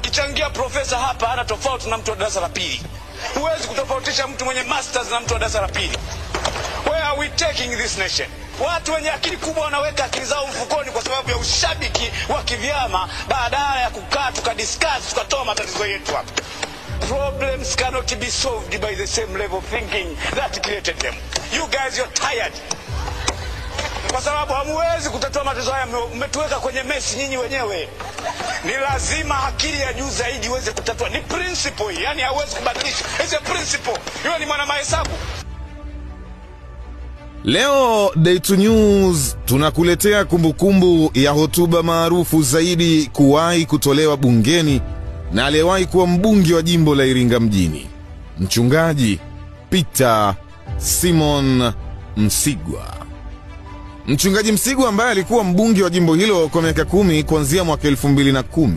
Akichangia profesa hapa ana tofauti na mtu wa darasa la pili. Huwezi kutofautisha mtu mwenye masters na mtu wa darasa la pili. Where are we taking this nation? Watu wenye akili kubwa wanaweka akili zao mfukoni kwa sababu ya ushabiki wa kivyama, badala ya kukaa tukadiscuss tukatoa matatizo yetu hapa. Problems cannot be solved by the same level of thinking that created them. You guys, you're tired. Kwa sababu hamuwezi kutatua matatizo haya, mmetuweka kwenye mesi nyinyi wenyewe. Ni lazima akili ya juu zaidi iweze kutatua. Ni principle hii, yani hauwezi kubadilisha. It's a principle. Hiyo ni mwana mahesabu. Leo Day2 News tunakuletea kumbukumbu ya hotuba maarufu zaidi kuwahi kutolewa bungeni na aliyewahi kuwa mbunge wa jimbo la Iringa mjini, Mchungaji Peter Simon Msigwa. Mchungaji Msigwa ambaye alikuwa mbunge wa jimbo hilo kwa miaka 10 kuanzia mwaka 2010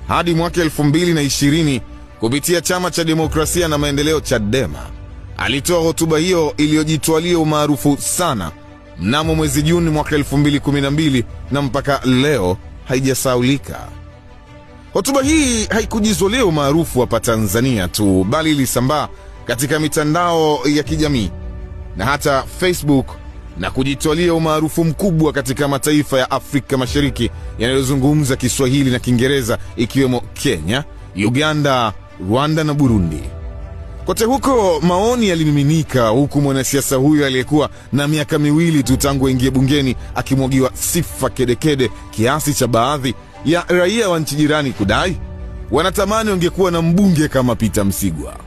hadi mwaka 2020 kupitia Chama cha Demokrasia na Maendeleo Chadema, alitoa hotuba hiyo iliyojitwalia umaarufu sana mnamo mwezi Juni mwaka 2012 na mpaka leo haijasaulika. Hotuba hii haikujizolea umaarufu hapa Tanzania tu, bali ilisambaa katika mitandao ya kijamii na hata Facebook na kujitwalia umaarufu mkubwa katika mataifa ya Afrika Mashariki yanayozungumza Kiswahili na Kiingereza ikiwemo Kenya, Uganda, Rwanda na Burundi. Kote huko maoni yalimiminika, huku mwanasiasa huyo aliyekuwa na miaka 2 tu tangu aingie bungeni akimwagiwa sifa kedekede kiasi cha baadhi ya raia wa nchi jirani kudai wanatamani wangekuwa na mbunge kama Peter Msigwa.